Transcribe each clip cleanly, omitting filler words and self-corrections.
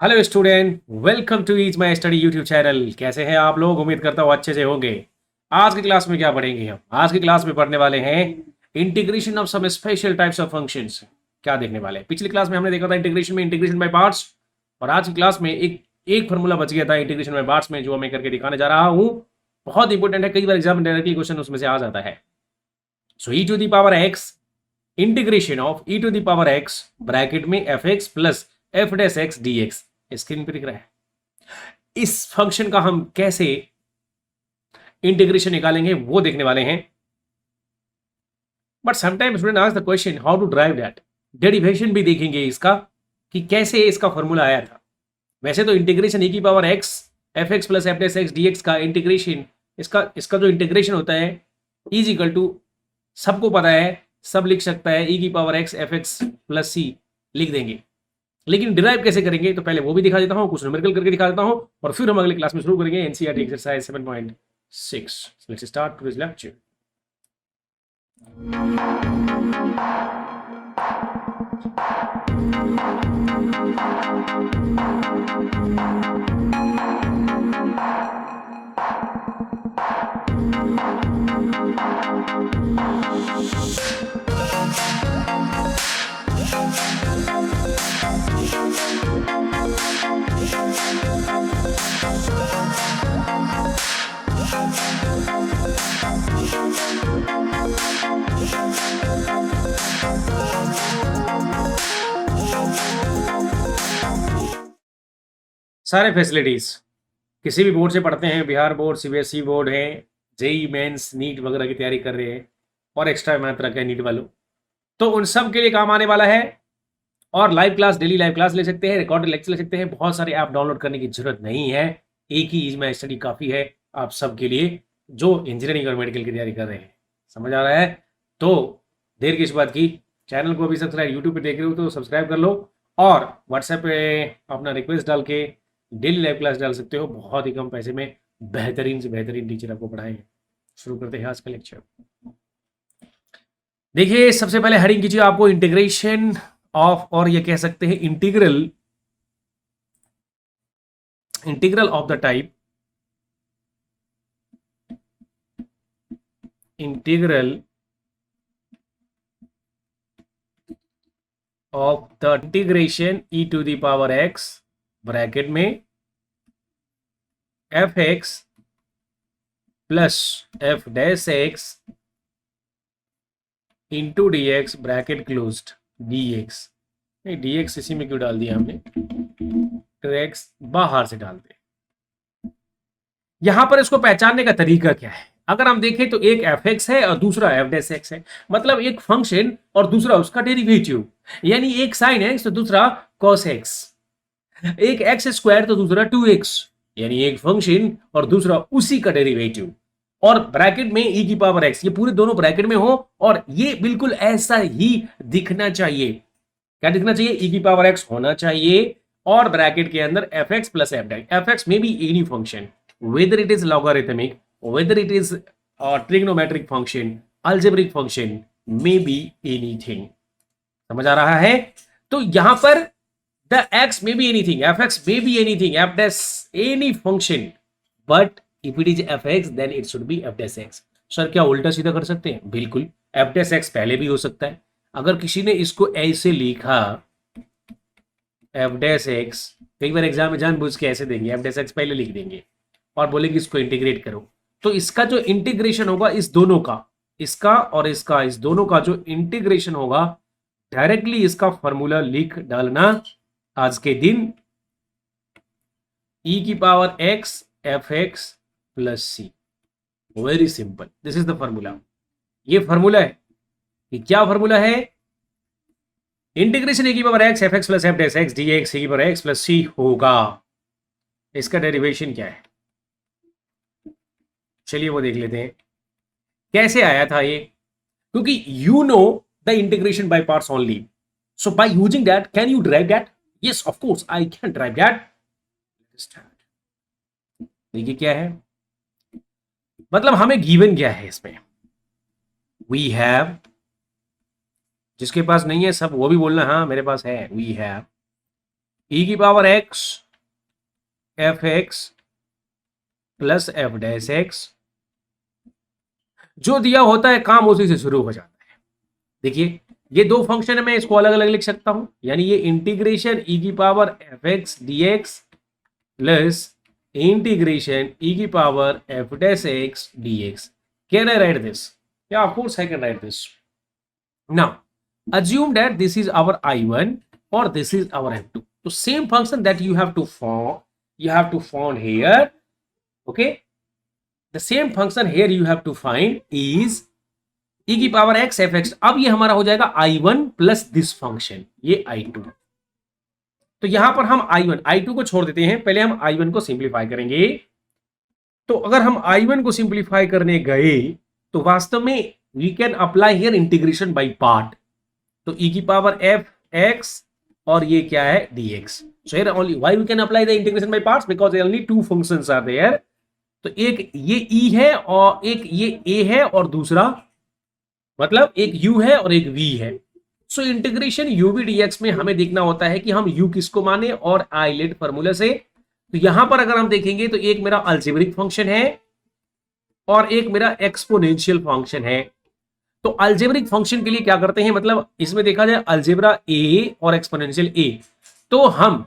Hello student, welcome to each my study YouTube channel. कैसे हैं आप लोग? उम्मीद करता हूँ अच्छे से होंगे। आज की क्लास में क्या पढ़ेंगे हम? आज की क्लास में पढ़ने वाले हैं integration of some special types of functions. क्या देखने वाले हैं? पिछली क्लास में हमने देखा था इंटीग्रेशन में इंटीग्रेशन बाय पार्ट्स, और आज की क्लास में एक एक फॉर्मूला बच गया था इंटीग्रेशन बाय पार्ट्स में, जो मैं करके दिखाने जा रहा हूँ। बहुत इंपॉर्टेंट है, कई बार एग्जाम में डायरेक्टली क्वेश्चन उसमें से आ जाता है। So e to the power x, integration of e to the power x bracket में f x plus F dash x D x, screen पर दिख रहा है। इस फंक्शन का हम कैसे इंटीग्रेशन निकालेंगे वो देखने वाले हैं। But sometime student ask the question how to drive that. Derivation भी देखेंगे इसका कि कैसे इसका फॉर्मूला आया था। वैसे तो इंटीग्रेशन ई की power x f x plus F dash x D x का इंटीग्रेशन, इसका इसका जो इंटीग्रेशन होता है इज इक्वल टू, सबको पता है, सब लिख सकता है, ई की power x f x plus c लिख देंगे। लेकिन डिराइव कैसे करेंगे तो पहले वो भी दिखा देता हूं, कुछ न्यूमेरिकल करके दिखा देता हूं, और फिर हम अगले क्लास में शुरू करेंगे NCERT exercise 7.6। Let's start today's lecture. सारे फैसिलिटीज किसी भी बोर्ड से पढ़ते हैं, बिहार बोर्ड, सीबीएसई बोर्ड है, जेई मेंस नीट वगैरह की तैयारी कर रहे हैं, और एक्स्ट्रा मैथ रखा है नीट वालों, तो उन सब के लिए काम आने वाला है। और live class, daily live class ले सकते हैं, रिकॉर्डेड लेक्चर ले सकते हैं। बहुत सारे ऐप डाउनलोड करने की जरूरत नहीं है, एक ही इज माई स्टडी काफी है आप सब के लिए जो इंजीनियरिंग और मेडिकल की तैयारी कर रहे हैं। समझ आ रहा है? तो देर किस बात की, चैनल को अभी सब्सक्राइब, यूट्यूब पे देख रहे हो तो सब्सक्राइब कर लो, और व्हाट्सएप पे अपना रिक्वेस्ट डाल के डेली लाइव क्लास डाल सकते हो। बहुत ही कम पैसे में बेहतरीन से बेहतरीन टीचर आपको पढ़ाएंगे। शुरू करते हैं आज का लेक्चर। देखिए, सबसे पहले हेडिंग कीजिए आपको इंटीग्रेशन ऑफ, और ये कह सकते हैं integral, integral of the type, integral of the integration e to the power x bracket में f x plus F dash x into d x bracket closed d x. नहीं, d x इसी में क्यों डाल दिया हमने, तो एक्स बाहर से डाल दे। यहां पर इसको पहचानने का तरीका क्या है? अगर हम देखें तो एक एफ एक्स है और दूसरा एफ डैश एक्स है, मतलब एक फंक्शन और दूसरा उसका डेरिवेटिव, यानी एक साइन एक्स तो दूसरा कॉस एक्स, एक एक्स स्क्वायर तो दूसरा 2x, यानी एक फंक्शन और दूसरा उसी का डेरिवेटिव, और ब्रैकेट में e की पावर x, ये पूरे दोनों ब्रैकेट में हो, और ये बिल्कुल ऐसा ही दिखना चाहिए। क्या दिखना चाहिए? e की पावर x होना चाहिए, और ब्रैकेट के अंदर F x plus F dash. F x में भी any function, whether it is logarithmic, whether it is trigonometric function, algebraic function, may be anything. समझ आ रहा है? तो यहां पर the x may be anything, fx may be anything, f dash any function, but if it is fx then it should be f dash x। Sir क्या उल्टा सीधा कर सकते हैं? बिल्कुल, f dash x पहले भी हो सकता है। अगर किसी ने इसको ऐसे लिखा f dash x, कई बार एग्जाम में जानबूझ के ऐसे देंगे, f dash x पहले लिख देंगे और बोलेंगे इसको इंटीग्रेट करो, तो इसका जो इंटीग्रेशन होगा इस दोनों का, इसका और इसका, इस दोनों का जो इंटीग्रेशन होगा, डायरेक्टली इसका फॉर्मूला लिख डालना आज के दिन, e की power x F x plus C. Very simple, this is the formula. ये फॉर्मूला है कि क्या फॉर्मूला है? इंटीग्रेशन e की power x F x plus F dash x D X, e की पावर x प्लस सी होगा। इसका derivation क्या है? चलिए वो देख लेते हैं कैसे आया था ये, क्योंकि you know the integration by parts only, so by using that can you drive that? Yes, of course, I can drive that. देखिए क्या है, मतलब हमें गिवन क्या है इसमें। We have, जिसके पास नहीं है सब वो भी बोलना हाँ मेरे पास है। We have ई की power x f x plus F dash x, जो दिया होता है काम उसी से शुरू हो जाता है। देखिए ये दो फंक्शन है, मैं इसको अलग अलग लिख सकता हूं, यानी ये इंटीग्रेशन ई की power F x D x plus integration e की power f dash x D x. Can I write this? या of course I can write this. Now, assume that this is our I1 or this is our F2. So same function that you have to find here. Okay. The same function here you have to find is e की power x f x. अब ये हमारा हो जाएगा I1 plus this function, ये I2। तो यहां पर हम I1 I2 को छोड़ देते हैं, पहले हम I1 को सिंप्लीफाई करेंगे। तो अगर हम I1 को सिंप्लीफाई करने गए तो वास्तव में we can apply here integration by part. तो e की पावर एफ एक्स और ये क्या है dx। So here only why we can apply the integration by parts, because only two functions are there. तो एक ये e है और एक ये a है और दूसरा मतलब एक u है और एक v है। So integration u v dx में हमें देखना होता है कि हम u किसको माने और आइलेट फॉर्मूला से। तो यहां पर अगर हम देखेंगे तो एक मेरा अलजेब्रिक फंक्शन है और एक मेरा एक्सपोनेंशियल फंक्शन है। तो अलजेब्रिक फंक्शन के लिए क्या करते हैं, मतलब इसमें देखा जाए अलजेब्रा ए और एक्सपोनेंशियल ए, तो हम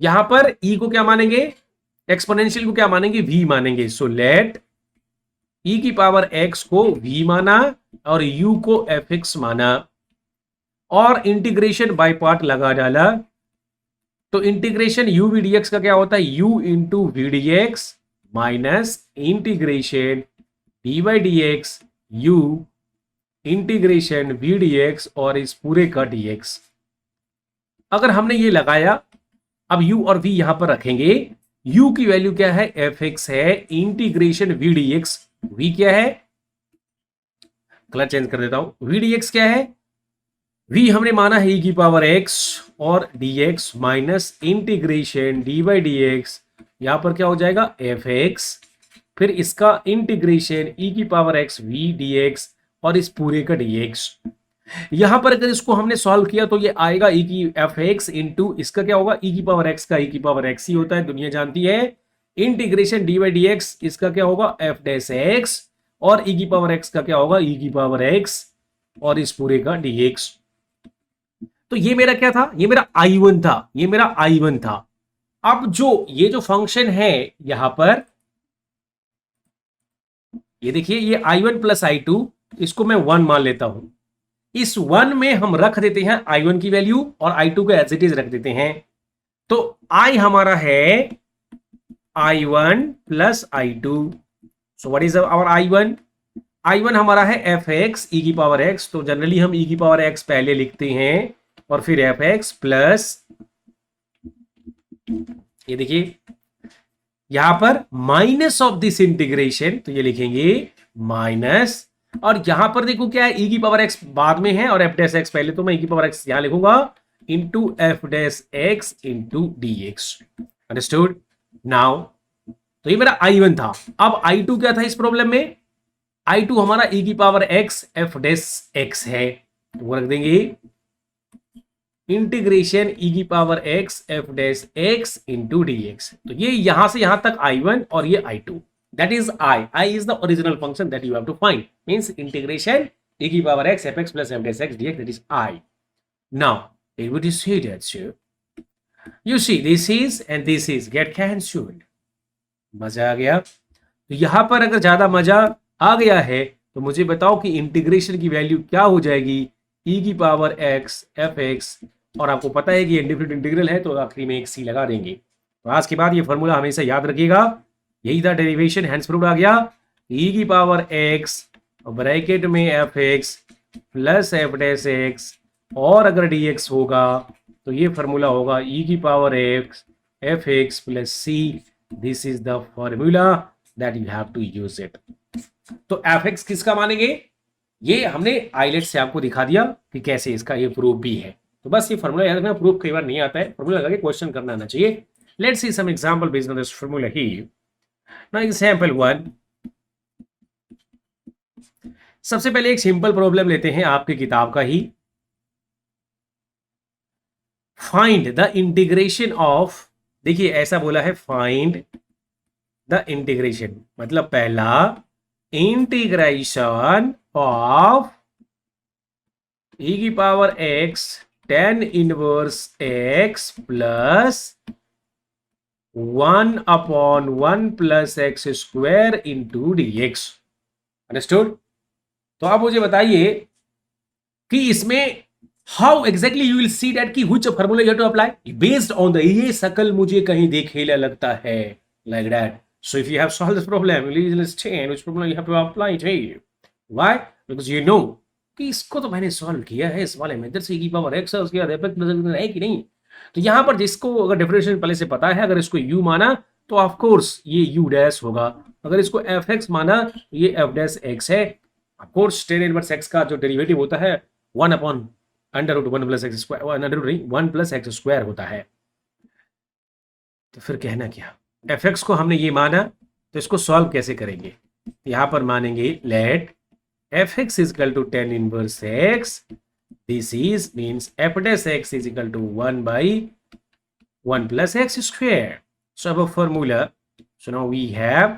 यहां पर ई को क्या मानेंगे, एक्सपोनेंशियल को क्या मानेंगे, वी मानेंगे। सो लेट ई की पावर एक्स को वी माना और यू को एफ एक्स माना और इंटीग्रेशन बाय पार्ट लगा डाला। तो integration u v d x का क्या होता है, u into v d x minus integration d y d x u integration v d x और इस पूरे का dx। अगर हमने ये लगाया, अब u और v यहां पर रखेंगे। u की वैल्यू क्या है, एफ एक्स है, integration v d x, v क्या है, कलर चेंज कर देता हूं, वी डी एक्स क्या है, v हमने माना है e की पावर x और dx minus integration D by d x, यहां पर क्या हो जाएगा एफ एक्स, फिर इसका इंटीग्रेशन e की पावर x v dx और इस पूरे का dx। यहां पर अगर इसको हमने सॉल्व किया तो ये आएगा e की एफ एक्स इंटू इसका क्या होगा, e की पावर x का e की पावर x ही होता है, दुनिया जानती है। Integration D by d x, इसका क्या होगा एफ डैश एक्स और e की पावर x का क्या होगा e की पावर x और इस पूरे का dx। तो ये मेरा क्या था, ये मेरा I1 था, ये मेरा I1 था। अब जो ये जो फंक्शन है यहां पर ये देखिए, ये I1 प्लस I2, इसको मैं 1 मान लेता हूं। इस 1 में हम रख देते हैं I1 की वैल्यू और I2 को एज इट इज रख देते हैं। तो I हमारा है I1 plus I2। So what is our I1? I1 हमारा है एफ एक्स ई की पावर एक्स। तो जनरली हम ई की पावर एक्स पहले लिखते हैं और फिर एफ एक्स प्लस, ये देखिए यहां पर माइनस ऑफ दिस इंटीग्रेशन, तो ये लिखेंगे माइनस, और यहां पर देखो क्या है, e की पावर x बाद में है और f डैश x पहले, तो मैं e की पावर x यहां लिखूंगा into F dash x into d x. Understood now? तो ये मेरा I1 था। अब I2 क्या था इस प्रॉब्लम में, I2 हमारा e की power x f dash x है, तो वो रख देंगे इंटीग्रेशन e की power x f dash x into d x. तो ये यहां से यहां तक I1 और ये I2, that is I is the original function that you have to find, means integration e की power x f x plus f dash x dx, that is I. Now it would say that you see this is and this is get cancelled। मजा आ गया? तो यहां पर अगर ज्यादा मजा आ गया है तो मुझे बताओ कि इंटीग्रेशन की वैल्यू क्या हो जाएगी, e की पावर x f x, और आपको पता है कि ये इंडिफिनिट इंटीग्रल है तो आखिरी में एक c लगा देंगे। तो आज के बाद ये फॉर्मूला हमेशा याद रखिएगा, यही था डेरिवेशन, हैंड्स प्रूव्ड आ गया। e की पावर x और ब्रैकेट में f x plus F dash x, और अगर dx होगा तो ये फॉर्मूला होगा e की power x F x plus c. This is the formula that you have to use it. तो एफ एक्स किसका मानेंगे, ये हमने आइलेट से आपको दिखा दिया कि कैसे इसका ये प्रूफ भी है। तो बस ये फॉर्मूला याद रखना, प्रूफ कई बार नहीं आता है, फॉर्मूला लगा के क्वेश्चन करना आना चाहिए। Let's see some example based on this formula here. Now example 1, सबसे पहले एक सिंपल प्रॉब्लम लेते हैं आपकी किताब का ही। फाइंड द इंटीग्रेशन ऑफ, देखिए ऐसा बोला है फाइंड द इंटीग्रेशन, मतलब पहला इंटीग्रेशन ऑफ e की power x tan inverse x plus 1/1 plus x square into dx। Understood? तो आप मुझे बताइए कि इसमें how exactly you will see that कि which formula you have to apply based on the, ये शकल मुझे कहीं देखेला लगता है, like that. So if you have solve this problem, please understand which formula you have to apply to. Why? Because you know कि इसको तो मैंने सॉल्व किया है, इस वाले में इधर से की पावर x है, उसके बाद f प्लस है कि नहीं। तो यहां पर जिसको अगर डिफरेंशियल पहले से पता है, अगर इसको u माना तो ऑफ कोर्स ये u डैश होगा, अगर इसको fx माना तो ये f डैश x है। Of course tan inverse x का जो डेरिवेटिव होता है 1/√1 plus x square, 1 plus x square होता है। तो फिर कहना क्या, fx को हमने ये माना, तो इसको सॉल्व कैसे करेंगे? यहां पर मानेंगे late fx is equal to tan inverse x, this is means f dash x is equal to 1/1 plus x square. So above formula, so now we have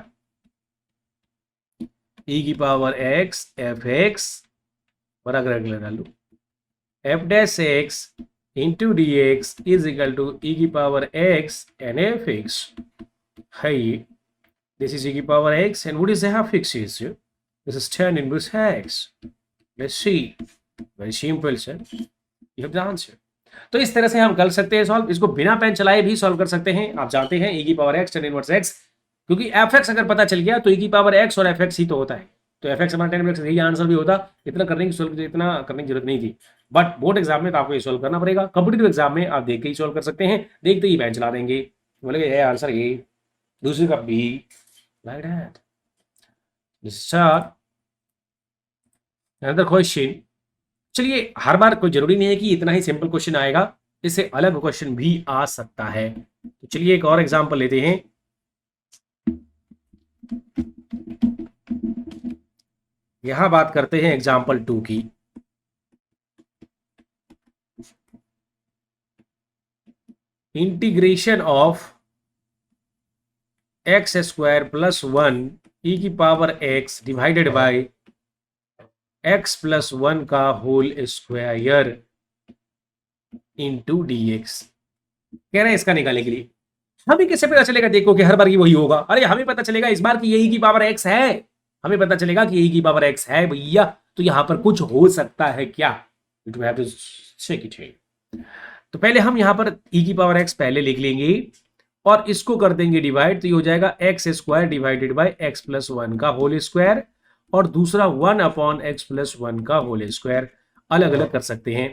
e की पावर x fx बड़ा regular डालू f dash x into dx is equal to e की power x and fx। Hey, this is e की power x and what is the fx is? This is tan inverse x. Let's see. Very simple, sir. You have the answer. तो इस तरह से हम कर सकते हैं सॉल्व, इसको बिना पेन चलाए भी सॉल्व कर सकते हैं। आप जानते हैं e की power x tan inverse x, क्योंकि fx अगर पता चल गया तो e की पावर x और fx ही तो होता है, तो fx हमारा tan इनवर्स यही आंसर भी होता। इतना करने की जरूरत नहीं थी, बट बोर्ड एग्जाम में तो आपको ये सॉल्व करना पड़ेगा। कॉम्पिटिटिव एग्जाम में आप देख के ही सॉल्व कर सकते हैं, देखते ही पेन चला देंगे, बोलेंगे ये आंसर ए, दूसरे का b, like that. Another question. चलिए, हर बार कोई जरूरी नहीं है कि इतना ही सिंपल क्वेश्चन आएगा, इससे अलग क्वेश्चन भी आ सकता है। तो चलिए एक और एग्जांपल लेते हैं। यहां बात करते हैं एग्जांपल 2 की। Integration of x square plus 1 e की power x divided by x plus 1 का होल स्क्वायर इंटू dx। कह रहे हैं इसका निकालने के लिए। हमें कैसे पता चलेगा? देखो कि हर बार की वही होगा। अरे हमें पता चलेगा इस बार की यही की पावर x है, हमें पता चलेगा कि यही की पावर x है भैया। तो यहां पर कुछ हो सकता है क्या? तो पहले हम यहां पर e की पावर x पहले लिख लेंगे और इसको कर देंगे डिवाइड, तो ये हो जाएगा x square divided by x plus 1 का होल स्क्वायर, और दूसरा 1/x प्लस 1 का होल स्क्वायर। अलग अलग कर सकते हैं।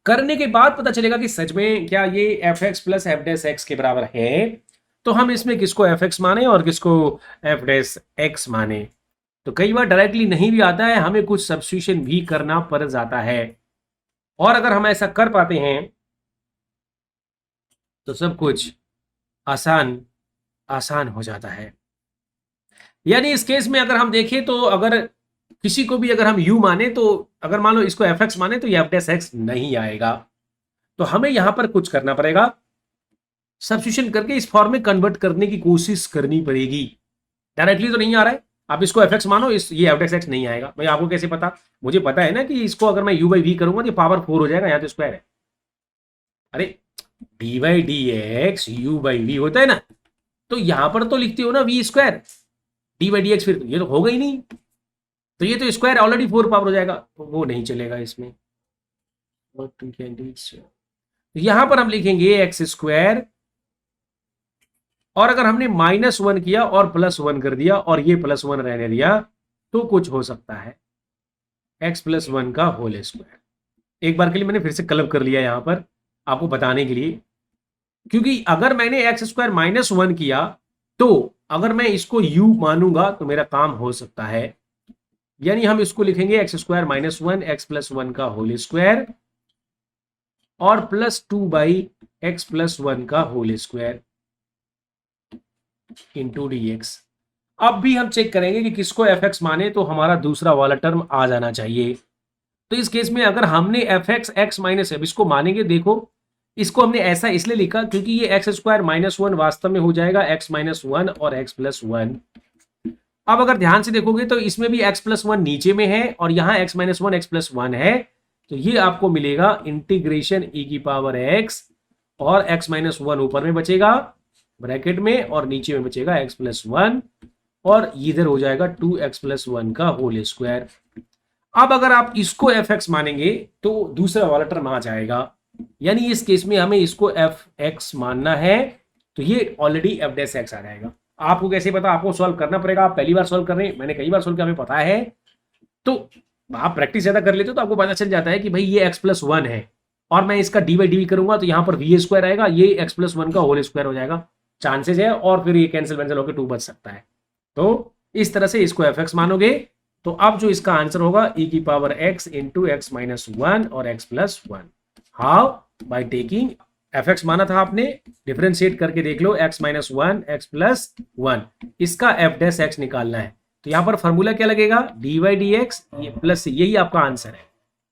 करने के बाद पता चलेगा कि सच में क्या ये F x plus F dash x के बराबर है, तो हम इसमें किसको एफ एक्स माने और किसको एफ डैश एक्स माने। तो कई बार डायरेक्टली नहीं भी आता है, हमें कुछ सब्स्टिट्यूशन भी करना पड़ जाता है, और अगर हम ऐसा कर पाते हैं तो सब कुछ आसान हो जाता है। यानी इस केस में अगर हम देखें तो अगर किसी को भी अगर हम u माने, तो अगर मान लो इसको fx माने तो ये f डैश x नहीं आएगा। तो हमें यहां पर कुछ करना पड़ेगा, सब्स्टिट्यूशन करके इस फॉर्म में कन्वर्ट करने की कोशिश करनी पड़ेगी। डायरेक्टली तो नहीं आ रहा है, आप इसको fx मानो, ये f डैश x नहीं आएगा। भाई आपको कैसे पता? मुझे पता है ना कि इसको अगर मैं u/v करूंगा तो पावर 4 हो जाएगा, यहाँ तो स्क्वायर है। अरे d/dx u/v होता है ना, तो यहां पर तो लिखते हो ना v स्क्वायर d/dx, फिर ये तो होगा ही नहीं, तो ये तो स्क्वायर ऑलरेडी 4 पावर हो जाएगा, तो वो नहीं चलेगा इसमें। यहां पर हम लिखेंगे एक्स स्क्वायर, और अगर हमने -1 किया और +1 कर दिया और ये +1 रहने दिया, तो कुछ हो सकता है x प्लस 1 का होल स्क्वायर। एक बार के लिए मैंने फिर से क्लब कर लिया यहां पर आपको बताने के लिए, क्योंकि अगर मैंने एक्स स्क्वायर -1 किया, तो अगर मैं इसको u मानूंगा तो मेरा काम हो सकता है। यानी हम इसको लिखेंगे एक्स स्क्वायर -1 एक्स प्लस 1 का होल स्क्वायर और +2/x प्लस 1 का होल स्क्वायर इंटू dx। अब भी हम चेक करेंगे कि किसको fx माने तो हमारा दूसरा वाला टर्म आ जाना चाहिए। तो इस केस में अगर हमने fx x माइनस f इसको मानेंगे, देखो इसको हमने ऐसा इसलिए लिखा क्योंकि ये एक्स स्क्वायर माइनस वन वास्तव में हो जाएगा एक्स माइनस वन और एक्स प्लस वन। अब अगर ध्यान से देखोगे तो इसमें भी एक्स प्लस वन नीचे में है और यहां x minus one x plus one है, तो ये आपको मिलेगा इंटीग्रेशन ई की पावर एक्स और एक्स माइनस वन ऊपर में बचेगा ब्रैकेट में और नीचे में बचेगा एक्स प्लस वन और इधर हो जाएगा टू एक्स प्लस वन का होल स्क्वायर। अब अगर आप इसको एफ एक्स मानेंगे तो दूसरा वाला टर्म आ जाएगा, यानी इस केस में हमें इसको एफ एक्स मानना है तो ये ऑलरेडी एफ डैश एक्स आ जाएगा। आपको कैसे पता, आपको सॉल्व करना पड़ेगा। आप पहली बार सॉल्व कर रहे हैं, मैंने कई बार सॉल्व किया, हमें पता है, तो आप प्रैक्टिस ज्यादा कर लेते हो तो आपको पता चल जाता है कि भाई ये एक्स प्लस वन है और मैं इसका डी बाई डी करूंगा तो यहां पर वी स्क्वायर आएगा, ये एक्स प्लस वन का होल स्क्वायर हो जाएगा, चांसेस है, और फिर ये कैंसिल वैंसिल होकर टू बच सकता है। तो इस तरह से इसको एफ एक्स मानोगे तो अब जो इसका आंसर होगा ई की power x into x minus one और x plus one. How? By taking f x माना था आपने, डिफरेंशिएट करके देख लो, x minus one x plus one, इसका एफ डैश एक्स निकालना है। तो यहां पर फॉर्मूला क्या लगेगा, d y d x plus, यही आपका आंसर है।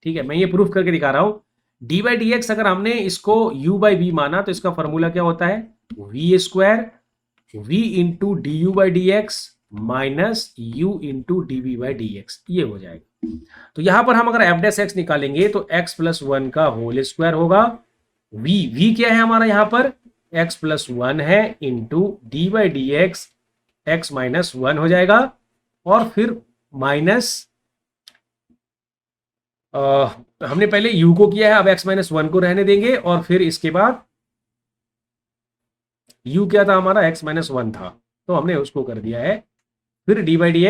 ठीक है, मैं ये प्रूफ करके दिखा रहा हूं। डी वाई डी एक्स अगर हमने इसको u बाई वी माना तो इसका फॉर्मूला क्या होता है, v square v into d u by d x minus u into d v by d x, ये हो जाएगा। तो यहां पर हम अगर एफ डैश एक्स निकालेंगे तो एक्स प्लस वन का होल स्क्वायर होगा, v क्या है हमारा यहां पर x प्लस वन है into d by d x minus one हो जाएगा और फिर माइनस हमने पहले u को किया है, अब x माइनस वन को रहने देंगे और फिर इसके बाद u क्या था हमारा, x माइनस वन था तो हमने उसको कर दिया है, फिर D by d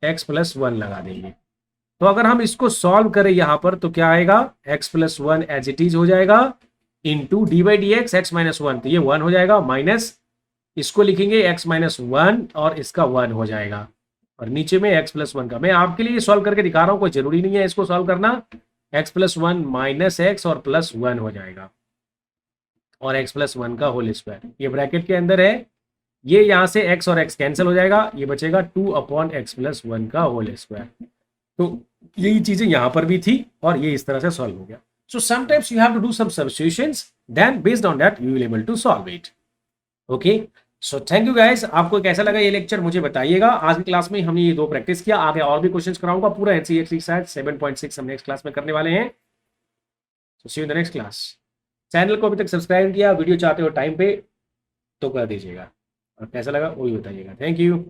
x plus one लगा देंगे। तो अगर हम इसको सॉल्व करें यहां पर तो क्या आएगा, x plus one as it is हो जाएगा into d by d x minus one, तो ये वन हो जाएगा, माइनस इसको लिखेंगे x माइनस वन और इसका वन हो जाएगा और नीचे में x प्लस वन का। मैं आपके लिए सॉल्व करके दिखा रहा हूं, कोई जरूरी नहीं है इसको सॉल्व करना। x plus one minus x और प्लस वन हो जाएगा और x प्लस वन का होल स्क्वायर, ये ब्रैकेट के अंदर है, ये यहां से x और x कैंसिल हो जाएगा, ये बचेगा two upon x plus one का होल स्क्वायर। तो यही चीजें यहां पर भी थी और ये इस तरह से सॉल्व हो गया। So sometimes you have to do some substitutions, then based on that you will able to solve it. Okay, so thank you guys. आपको कैसा लगा ये लेक्चर मुझे बताइएगा। आज की क्लास में हमने ये दो प्रैक्टिस किया, आगे और भी क्वेश्चंस कराऊंगा, पूरा एनसीईआरटी शायद 7.6 हम नेक्स्ट क्लास में करने वाले हैं। So see you in the next class. Channel को अभी तक सब्सक्राइब किया, वीडियो चाहते हो टाइम पे तो कर दीजिएगा और कैसा लगा वो भी बताइएगा। Thank you.